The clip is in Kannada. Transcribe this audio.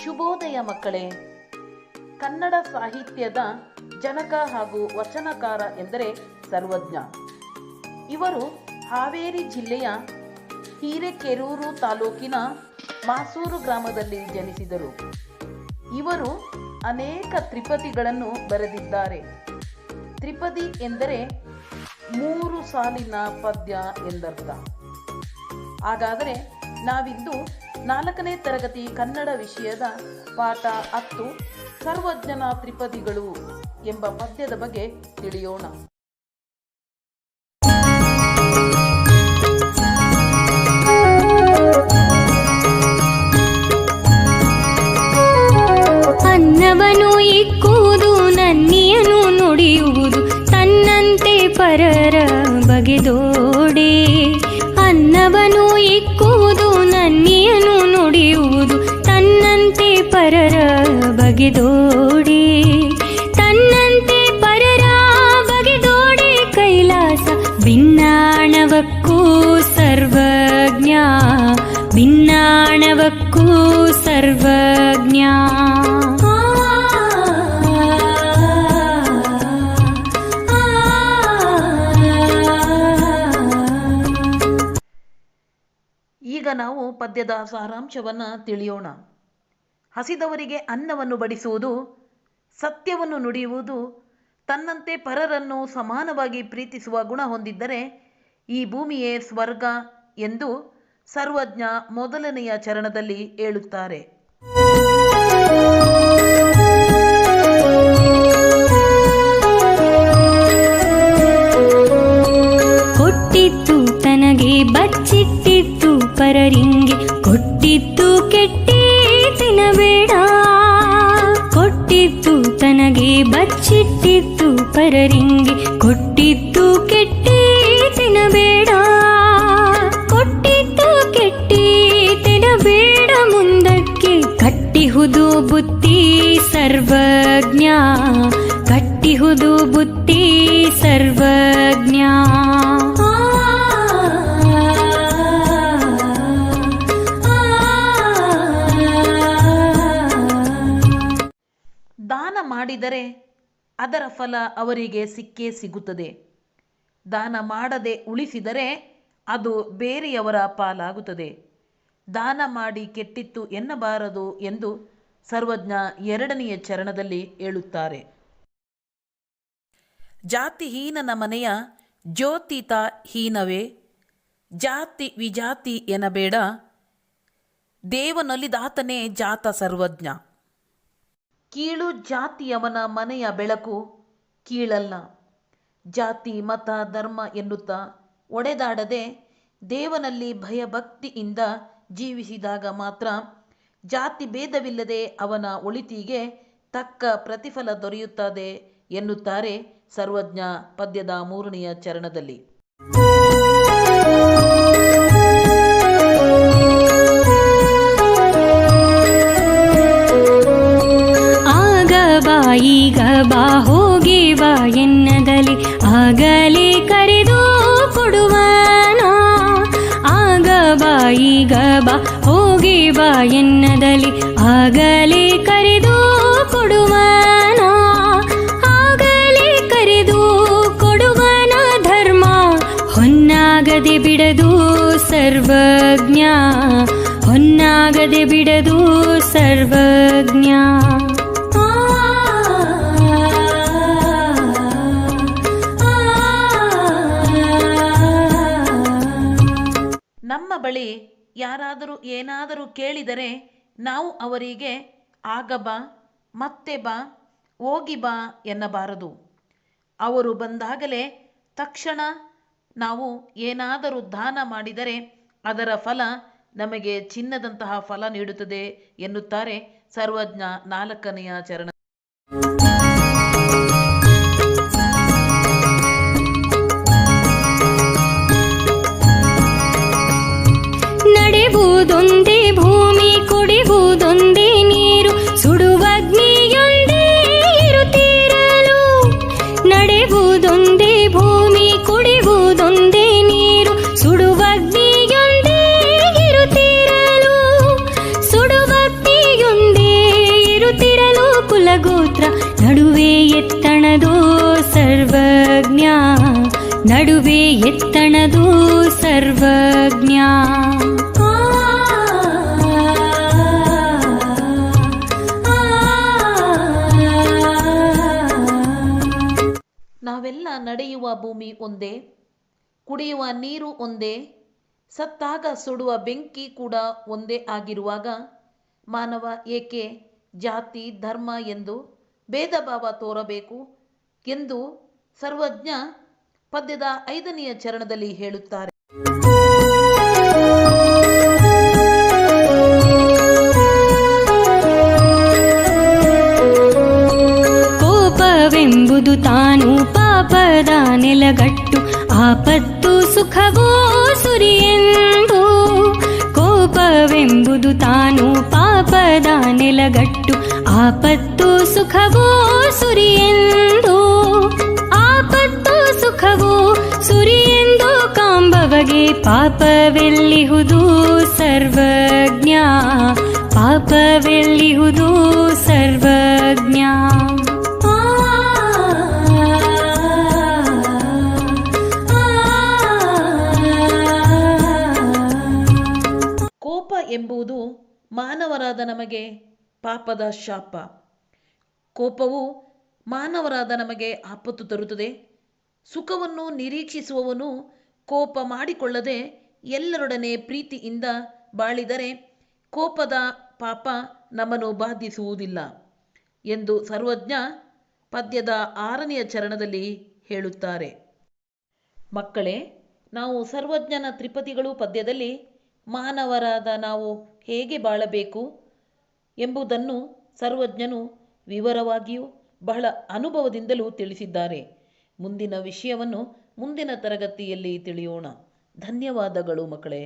ಶುಭೋದಯ ಮಕ್ಕಳೇ. ಕನ್ನಡ ಸಾಹಿತ್ಯದ ಜನಕ ಹಾಗೂ ವಚನಕಾರ ಎಂದರೆ ಸರ್ವಜ್ಞ. ಇವರು ಹಾವೇರಿ ಜಿಲ್ಲೆಯ ಹಿರೇಕೆರೂರು ತಾಲೂಕಿನ ಮಾಸೂರು ಗ್ರಾಮದಲ್ಲಿ ಜನಿಸಿದರು. ಇವರು ಅನೇಕ ತ್ರಿಪದಿಗಳನ್ನು ಬರೆದಿದ್ದಾರೆ. ತ್ರಿಪದಿ ಎಂದರೆ 3 ಸಾಲಿನ ಪದ್ಯ ಎಂದರ್ಥ. ಹಾಗಾದರೆ ನಾವಿಂದು 4ನೇ ತರಗತಿ ಕನ್ನಡ ವಿಷಯದ ಪಾಠ 10 ಸರ್ವಜ್ಞನ ತ್ರಿಪದಿಗಳು ಎಂಬ ಪದ್ಯದ ಬಗ್ಗೆ ತಿಳಿಯೋಣ. ಅನ್ನವನು ಇಕ್ಕುವುದು ನನ್ನಿಯನು ನುಡಿಯುವುದು ತನ್ನಂತೆ ಪರರ ಬಗೆದೋಡೆ. ಅನ್ನವನು ಇಕ್ಕುವುದು ನನ್ನಿಯನು ನುಡಿಯುವುದು ತನ್ನಂತೆ ಪರರ ಬಗೆದೋಡೆ. ತನ್ನಂತೆ ಪರರ ಬಗೆದೋಡೆ ಕೈಲಾಸ ಭಿನ್ನಾಣವಕ್ಕೂ ಸರ್ವಜ್ಞ. ಭಿನ್ನಾಣವಕ್ಕೂ ಸರ್ವಜ್ಞ. ಈಗ ನಾವು ಪದ್ಯದ ಸಾರಾಂಶವನ್ನು ತಿಳಿಯೋಣ. ಹಸಿದವರಿಗೆ ಅನ್ನವನ್ನು ಬಡಿಸುವುದು, ಸತ್ಯವನ್ನು ನುಡಿಯುವುದು, ತನ್ನಂತೆ ಪರರನ್ನು ಸಮಾನವಾಗಿ ಪ್ರೀತಿಸುವ ಗುಣ ಹೊಂದಿದ್ದರೆ ಈ ಭೂಮಿಯೇ ಸ್ವರ್ಗ ಎಂದು ಸರ್ವಜ್ಞ ಮೊದಲನೆಯ ಚರಣದಲ್ಲಿ ಹೇಳುತ್ತಾರೆ. ಕೊಟ್ಟಿತ್ತು ತನಗೆ ಬಚ್ಚಿಟ್ಟಿತ್ತು ಪರರಿಂಗೆ, ಕೊಟ್ಟಿತ್ತು ಕೆಟ್ಟಿ ತಿನ್ನಬೇಡ. ಕೊಟ್ಟಿತ್ತು ತನಗೆ ಬಚ್ಚಿಟ್ಟಿತ್ತು ಪರರಿಂಗೆ, ಕೊಟ್ಟಿತ್ತು ಕೆಟ್ಟಿ ತಿನ್ನಬೇಡ. ಕೊಟ್ಟಿತ್ತು ಕೆಟ್ಟಿ ತಿನ್ನಬೇಡ ಮುಂದಕ್ಕೆ ಕಟ್ಟಿಹುದು ಬುತ್ತಿ ಸರ್ವಜ್ಞ. ಕಟ್ಟಿಹುದು ಬುತ್ತಿ ಸರ್ವಜ್ಞ. ದಾನ ಮಾಡಿದರೆ ಅದರ ಫಲ ಅವರಿಗೆ ಸಿಕ್ಕೇ ಸಿಗುತ್ತದೆ. ದಾನ ಮಾಡದೆ ಉಳಿಸಿದರೆ ಅದು ಬೇರೆಯವರ ಪಾಲಾಗುತ್ತದೆ. ದಾನ ಮಾಡಿ ಕೆಟ್ಟಿತ್ತು ಎನ್ನಬಾರದು ಎಂದು ಸರ್ವಜ್ಞ 2ನೆಯ ಚರಣದಲ್ಲಿ ಹೇಳುತ್ತಾರೆ. ಜಾತಿಹೀನನ ಮನೆಯ ಜ್ಯೋತಿತ ಹೀನವೇ, ಜಾತಿ ವಿಜಾತಿ ಎನ್ನಬೇಡ, ದೇವನೊಲಿದಾತನೇ ಜಾತ ಸರ್ವಜ್ಞ. ಕೀಳು ಜಾತಿಯವನ ಮನೆಯ ಬೆಳಕು ಕೀಳಲ್ಲ. ಜಾತಿ ಮತ ಧರ್ಮ ಎನ್ನುತ್ತಾ ಒಡೆದಾಡದೆ ದೇವನಲ್ಲಿ ಭಯಭಕ್ತಿಯಿಂದ ಜೀವಿಸಿದಾಗ ಮಾತ್ರ ಜಾತಿ ಭೇದವಿಲ್ಲದೆ ಅವನ ಒಳಿತಿಗೆ ತಕ್ಕ ಪ್ರತಿಫಲ ದೊರೆಯುತ್ತದೆ ಎನ್ನುತ್ತಾರೆ ಸರ್ವಜ್ಞ ಪದ್ಯದ 3ನೆಯ ಚರಣದಲ್ಲಿ. ಆಗ ಬಾ ಈಗ ಬಾ ಹೋಗಿ ಬಾ ಎನ್ನದಲಿ ಆಗಲೇ ಕರೆದು ಕೊಡುವನ. ಆಗ ಬಾ ಈಗ ಬಾ ಹೋಗಿ ಬಾ ಎನ್ನದಲಿ ಆಗಲೇ ಕರೆದು ಕೊಡುವನ. ಆಗಲೇ ಕರೆದು ಕೊಡುವನ ಧರ್ಮ ಹೊನ್ನಾಗದೆ ಬಿಡದು ಸರ್ವಜ್ಞ. ಹೊನ್ನಾಗದೆ ಬಿಡದು ಸರ್ವಜ್ಞ. ನಮ್ಮ ಬಳಿ ಯಾರಾದರೂ ಏನಾದರೂ ಕೇಳಿದರೆ ನಾವು ಅವರಿಗೆ ಆಗ ಬಾ, ಮತ್ತೆ ಬಾ, ಹೋಗಿ ಬಾ ಎನ್ನಬಾರದು. ಅವರು ಬಂದಾಗಲೇ ತಕ್ಷಣ ನಾವು ಏನಾದರೂ ದಾನ ಮಾಡಿದರೆ ಅದರ ಫಲ ನಮಗೆ ಚಿನ್ನದಂತಹ ಫಲ ನೀಡುತ್ತದೆ ಎನ್ನುತ್ತಾರೆ ಸರ್ವಜ್ಞ 4ನೆಯ ಚರಣ. ನಡೆಯುವುದೊಂದೇ ಭೂಮಿ, ಕುಡಿಯುವುದೊಂದೇ ನೀರು, ಸುಡುವಗ್ನಿಯೊಂದೇ ಇರುತ್ತಿರಲು. ನಡೆಯುವುದೊಂದೇ ಭೂಮಿ, ಕುಡಿಯುವುದೊಂದೇ ನೀರು, ಸುಡುವಗ್ನಿಯೊಂದೇ ಇರುತ್ತಿರಲು. ಸುಡುವಗ್ನಿಯೊಂದೇ ಒಂದೇ, ಕುಡಿಯುವ ನೀರು ಒಂದೇ, ಸತ್ತಾಗ ಸುಡುವ ಬೆಂಕಿ ಕೂಡ ಒಂದೇ ಆಗಿರುವಾಗ ಮಾನವ ಏಕೆ ಜಾತಿ ಧರ್ಮ ಎಂದು ಭೇದ ಭಾವ ತೋರಬೇಕು ಎಂದು ಸರ್ವಜ್ಞ ಪದ್ಯದ 5ನೆಯ ಚರಣದಲ್ಲಿ ಹೇಳುತ್ತಾರೆ. ಕೋಪವೆಂಬುದು ತಾನು ಪಾಪದ ನೆಲಗಟ್ಟು, ಆಪತ್ತು ಸುಖವೋ ಸುರಿಯೆಂದು. ಕೋಪವೆಂಬುದು ತಾನು ಪಾಪದ ನೆಲಗಟ್ಟು, ಆಪತ್ತು ಸುಖವೋ ಸುರಿಯೆಂದು. ಆಪತ್ತು ಸುಖವೋ ಸುರಿಯೆಂದು ಕಾಂಬವಗೆ ಪಾಪವೆಲ್ಲಿಹುದು ಸರ್ವಜ್ಞ, ಪಾಪವೆಲ್ಲಿಹುದು ಸರ್ವಜ್ಞ. ಕೋಪ ಎಂಬುದು ಮಾನವರಾದ ನಮಗೆ ಪಾಪದ ಶಾಪ. ಕೋಪವು ಮಾನವರಾದ ನಮಗೆ ಆಪತ್ತು ತರುತ್ತದೆ. ಸುಖವನ್ನು ನಿರೀಕ್ಷಿಸುವವನು ಕೋಪ ಮಾಡಿಕೊಳ್ಳದೆ ಎಲ್ಲರೊಡನೆ ಪ್ರೀತಿಯಿಂದ ಬಾಳಿದರೆ ಕೋಪದ ಪಾಪ ನಮ್ಮನ್ನು ಬಾಧಿಸುವುದಿಲ್ಲ ಎಂದು ಸರ್ವಜ್ಞ ಪದ್ಯದ 6ನೆಯ ಚರಣದಲ್ಲಿ ಹೇಳುತ್ತಾರೆ. ಮಕ್ಕಳೇ, ನಾವು ಸರ್ವಜ್ಞನ ತ್ರಿಪದಿಗಳು ಪದ್ಯದಲ್ಲಿ ಮಾನವರಾದ ನಾವು ಹೇಗೆ ಬಾಳಬೇಕು ಎಂಬುದನ್ನು ಸರ್ವಜ್ಞನು ವಿವರವಾಗಿಯೂ ಬಹಳ ಅನುಭವದಿಂದಲೂ ತಿಳಿಸಿದ್ದಾರೆ. ಮುಂದಿನ ವಿಷಯವನ್ನು ಮುಂದಿನ ತರಗತಿಯಲ್ಲಿ ತಿಳಿಯೋಣ. ಧನ್ಯವಾದಗಳು ಮಕ್ಕಳೇ.